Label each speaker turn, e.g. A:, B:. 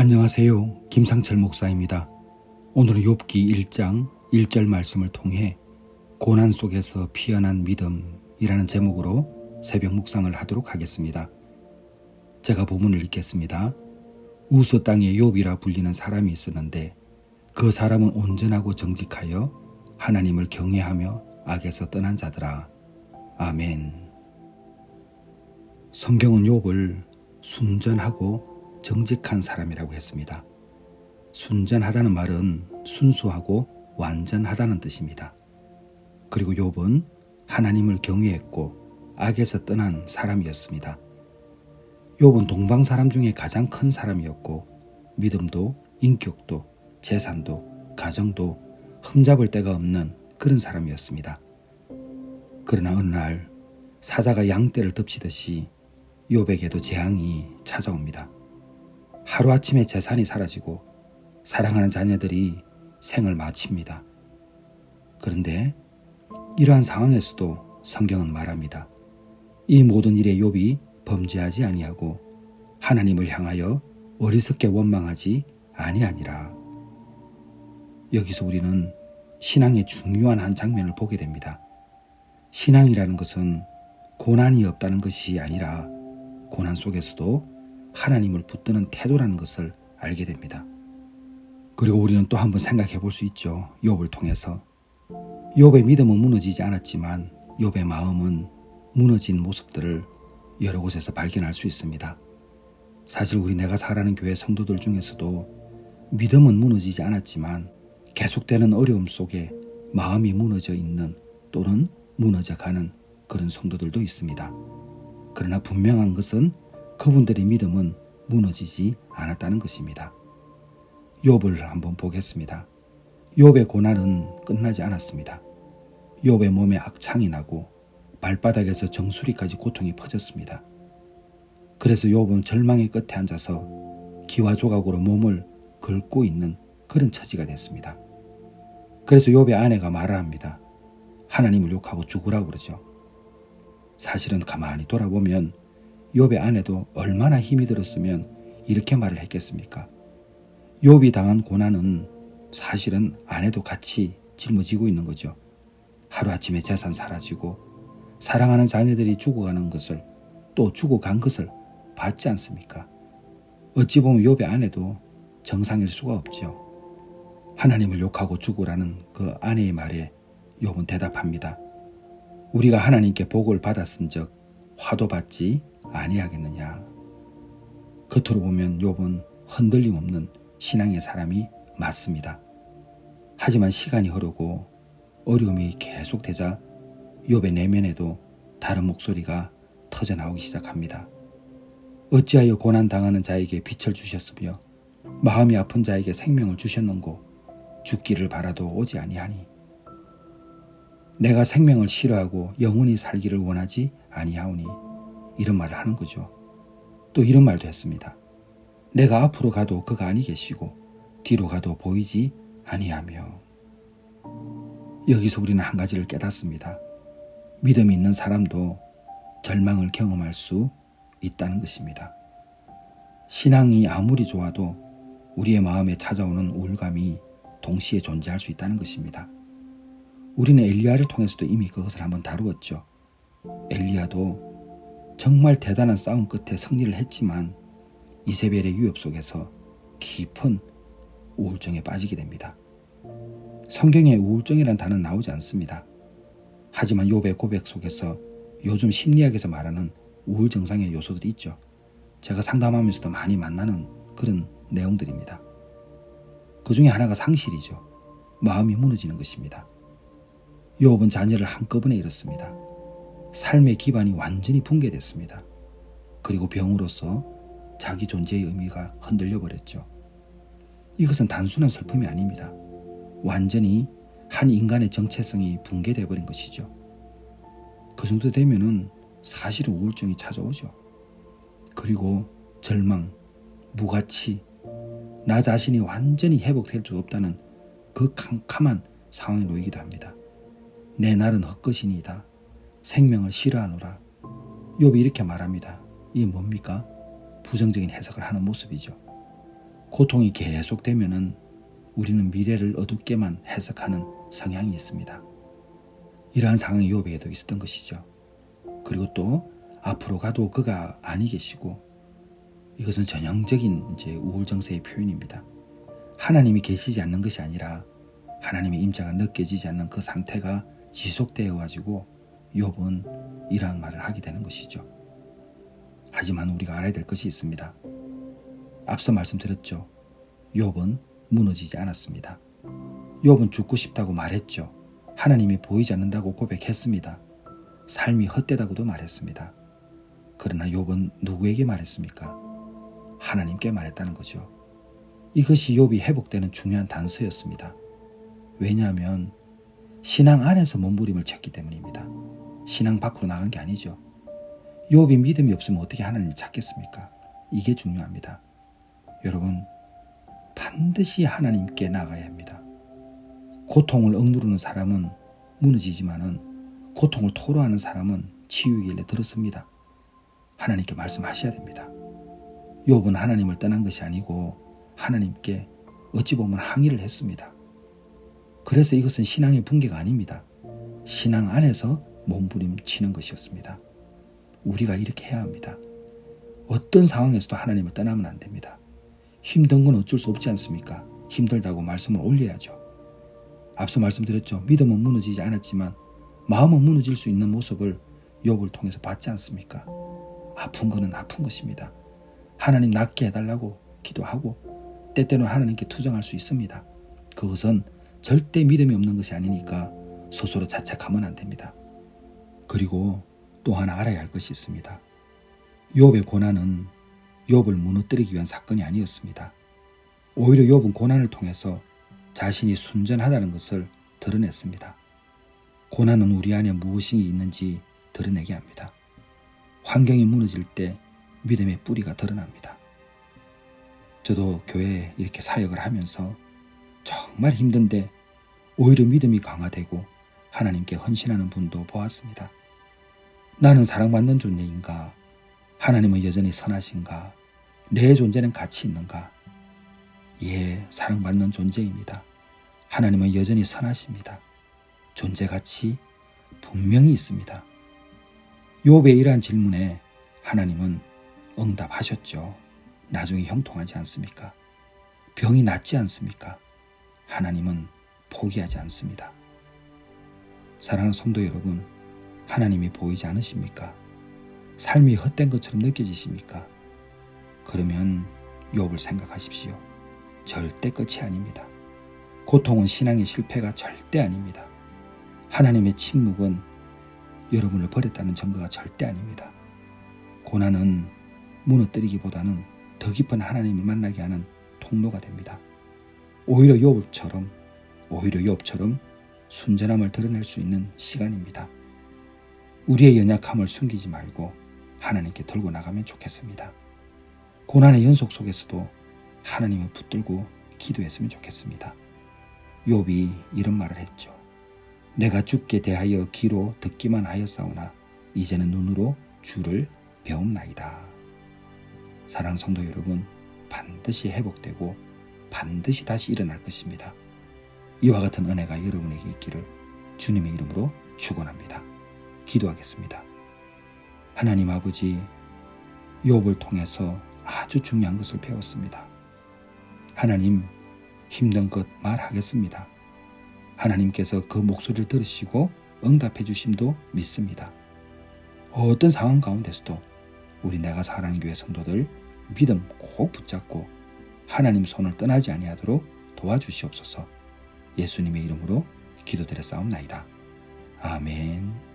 A: 안녕하세요. 김상철 목사입니다. 오늘은 욥기 1장 1절 말씀을 통해 고난 속에서 피어난 믿음이라는 제목으로 새벽 묵상을 하도록 하겠습니다. 제가 본문을 읽겠습니다. 우스 땅에 욥이라 불리는 사람이 있었는데 그 사람은 온전하고 정직하여 하나님을 경외하며 악에서 떠난 자더라. 아멘. 성경은 욥을 순전하고 정직한 사람이라고 했습니다. 순전하다는 말은 순수하고 완전하다는 뜻입니다. 그리고 욥은 하나님을 경외했고 악에서 떠난 사람이었습니다. 욥은 동방 사람 중에 가장 큰 사람이었고 믿음도 인격도 재산도 가정도 흠잡을 데가 없는 그런 사람이었습니다. 그러나 어느 날 사자가 양떼를 덮치듯이 욥에게도 재앙이 찾아옵니다. 하루아침에 재산이 사라지고 사랑하는 자녀들이 생을 마칩니다. 그런데 이러한 상황에서도 성경은 말합니다. 이 모든 일에 욥이 범죄하지 아니하고 하나님을 향하여 어리석게 원망하지 아니하니라. 여기서 우리는 신앙의 중요한 한 장면을 보게 됩니다. 신앙이라는 것은 고난이 없다는 것이 아니라 고난 속에서도 하나님을 붙드는 태도라는 것을 알게 됩니다. 그리고 우리는 또 한번 생각해 볼 수 있죠. 욥을 통해서. 욥의 믿음은 무너지지 않았지만 욥의 마음은 무너진 모습들을 여러 곳에서 발견할 수 있습니다. 사실 우리 내가 살아가는 교회 성도들 중에서도 믿음은 무너지지 않았지만 계속되는 어려움 속에 마음이 무너져 있는 또는 무너져가는 그런 성도들도 있습니다. 그러나 분명한 것은 그분들의 믿음은 무너지지 않았다는 것입니다. 욥을 한번 보겠습니다. 욥의 고난은 끝나지 않았습니다. 욥의 몸에 악창이 나고 발바닥에서 정수리까지 고통이 퍼졌습니다. 그래서 욥은 절망의 끝에 앉아서 기와 조각으로 몸을 긁고 있는 그런 처지가 됐습니다. 그래서 욥의 아내가 말을 합니다. 하나님을 욕하고 죽으라고 그러죠. 사실은 가만히 돌아보면 욥의 아내도 얼마나 힘이 들었으면 이렇게 말을 했겠습니까? 욥이 당한 고난은 사실은 아내도 같이 짊어지고 있는 거죠. 하루아침에 재산 사라지고 사랑하는 자녀들이 죽어가는 것을 또 죽어간 것을 봤지 않습니까? 어찌 보면 욥의 아내도 정상일 수가 없죠. 하나님을 욕하고 죽으라는 그 아내의 말에 욥은 대답합니다. 우리가 하나님께 복을 받았은 적 화도 받지 아니하겠느냐. 겉으로 보면 욥은 흔들림 없는 신앙의 사람이 맞습니다. 하지만 시간이 흐르고 어려움이 계속되자 욥의 내면에도 다른 목소리가 터져나오기 시작합니다. 어찌하여 고난당하는 자에게 빛을 주셨으며 마음이 아픈 자에게 생명을 주셨는고 죽기를 바라도 오지 아니하니. 내가 생명을 싫어하고 영원히 살기를 원하지 아니하오니. 이런 말을 하는 거죠. 또 이런 말도 했습니다. 내가 앞으로 가도 그가 아니 계시고 뒤로 가도 보이지 아니하며. 여기서 우리는 한 가지를 깨닫습니다. 믿음이 있는 사람도 절망을 경험할 수 있다는 것입니다. 신앙이 아무리 좋아도 우리의 마음에 찾아오는 우울감이 동시에 존재할 수 있다는 것입니다. 우리는 엘리야를 통해서도 이미 그것을 한번 다루었죠. 엘리야도 정말 대단한 싸움 끝에 승리를 했지만 이세벨의 위협 속에서 깊은 우울증에 빠지게 됩니다. 성경에 우울증이라는 단어는 나오지 않습니다. 하지만 욥의 고백 속에서 요즘 심리학에서 말하는 우울 증상의 요소들이 있죠. 제가 상담하면서도 많이 만나는 그런 내용들입니다. 그 중에 하나가 상실이죠. 마음이 무너지는 것입니다. 욥은 자녀를 한꺼번에 잃었습니다. 삶의 기반이 완전히 붕괴됐습니다. 그리고 병으로서 자기 존재의 의미가 흔들려 버렸죠. 이것은 단순한 슬픔이 아닙니다. 완전히 한 인간의 정체성이 붕괴돼 버린 것이죠. 그 정도 되면은 사실은 우울증이 찾아오죠. 그리고 절망, 무가치, 나 자신이 완전히 회복될 수 없다는 그 캄캄한 상황에 놓이기도 합니다. 내 날은 헛것이니이다. 생명을 싫어하노라. 욥이 이렇게 말합니다. 이게 뭡니까? 부정적인 해석을 하는 모습이죠. 고통이 계속되면은 우리는 미래를 어둡게만 해석하는 성향이 있습니다. 이러한 상황이 욥에게도 있었던 것이죠. 그리고 또 앞으로 가도 그가 아니 계시고, 이것은 전형적인 우울 증세의 표현입니다. 하나님이 계시지 않는 것이 아니라 하나님의 임재가 느껴지지 않는 그 상태가 지속되어 가지고 욥은 이러한 말을 하게 되는 것이죠. 하지만 우리가 알아야 될 것이 있습니다. 앞서 말씀드렸죠. 욥은 무너지지 않았습니다. 욥은 죽고 싶다고 말했죠. 하나님이 보이지 않는다고 고백했습니다. 삶이 헛되다고도 말했습니다. 그러나 욥은 누구에게 말했습니까? 하나님께 말했다는 거죠. 이것이 욥이 회복되는 중요한 단서였습니다. 왜냐하면 신앙 안에서 몸부림을 쳤기 때문입니다. 신앙 밖으로 나간 게 아니죠. 욥이 믿음이 없으면 어떻게 하나님을 찾겠습니까? 이게 중요합니다. 여러분, 반드시 하나님께 나가야 합니다. 고통을 억누르는 사람은 무너지지만은 고통을 토로하는 사람은 치유의 길에 들어섭니다. 하나님께 말씀하셔야 됩니다. 욥은 하나님을 떠난 것이 아니고 하나님께 어찌 보면 항의를 했습니다. 그래서 이것은 신앙의 붕괴가 아닙니다. 신앙 안에서 몸부림치는 것이었습니다. 우리가 이렇게 해야 합니다. 어떤 상황에서도 하나님을 떠나면 안 됩니다. 힘든 건 어쩔 수 없지 않습니까? 힘들다고 말씀을 올려야죠. 앞서 말씀드렸죠. 믿음은 무너지지 않았지만 마음은 무너질 수 있는 모습을 욥을 통해서 봤지 않습니까? 아픈 거는 아픈 것입니다. 하나님 낫게 해달라고 기도하고 때때로 하나님께 투정할 수 있습니다. 그것은 절대 믿음이 없는 것이 아니니까 스스로 자책하면 안 됩니다. 그리고 또 하나 알아야 할 것이 있습니다. 욥의 고난은 욥을 무너뜨리기 위한 사건이 아니었습니다. 오히려 욥은 고난을 통해서 자신이 순전하다는 것을 드러냈습니다. 고난은 우리 안에 무엇이 있는지 드러내게 합니다. 환경이 무너질 때 믿음의 뿌리가 드러납니다. 저도 교회에 이렇게 사역을 하면서 정말 힘든데 오히려 믿음이 강화되고 하나님께 헌신하는 분도 보았습니다. 나는 사랑받는 존재인가? 하나님은 여전히 선하신가? 내 존재는 가치 있는가? 예, 사랑받는 존재입니다. 하나님은 여전히 선하십니다. 존재 가치 분명히 있습니다. 욥의 이러한 질문에 하나님은 응답하셨죠. 나중에 형통하지 않습니까? 병이 낫지 않습니까? 하나님은 포기하지 않습니다. 사랑하는 성도 여러분, 하나님이 보이지 않으십니까? 삶이 헛된 것처럼 느껴지십니까? 그러면 욥을 생각하십시오. 절대 끝이 아닙니다. 고통은 신앙의 실패가 절대 아닙니다. 하나님의 침묵은 여러분을 버렸다는 증거가 절대 아닙니다. 고난은 무너뜨리기보다는 더 깊은 하나님을 만나게 하는 통로가 됩니다. 오히려 욥처럼 순전함을 드러낼 수 있는 시간입니다. 우리의 연약함을 숨기지 말고 하나님께 들고 나가면 좋겠습니다. 고난의 연속 속에서도 하나님을 붙들고 기도했으면 좋겠습니다. 욥이 이런 말을 했죠. 내가 주께 대하여 귀로 듣기만 하였사오나 이제는 눈으로 주를 배움나이다. 사랑하는 성도 여러분, 반드시 회복되고 반드시 다시 일어날 것입니다. 이와 같은 은혜가 여러분에게 있기를 주님의 이름으로 축원합니다. 기도하겠습니다. 하나님 아버지, 욥을 통해서 아주 중요한 것을 배웠습니다. 하나님, 힘든 것 말하겠습니다. 하나님께서 그 목소리를 들으시고 응답해 주심도 믿습니다. 어떤 상황 가운데서도 우리 내가 사랑하는 교회 성도들 믿음 꼭 붙잡고 하나님 손을 떠나지 아니하도록 도와주시옵소서. 예수님의 이름으로 기도드렸사옵나이다. 아멘.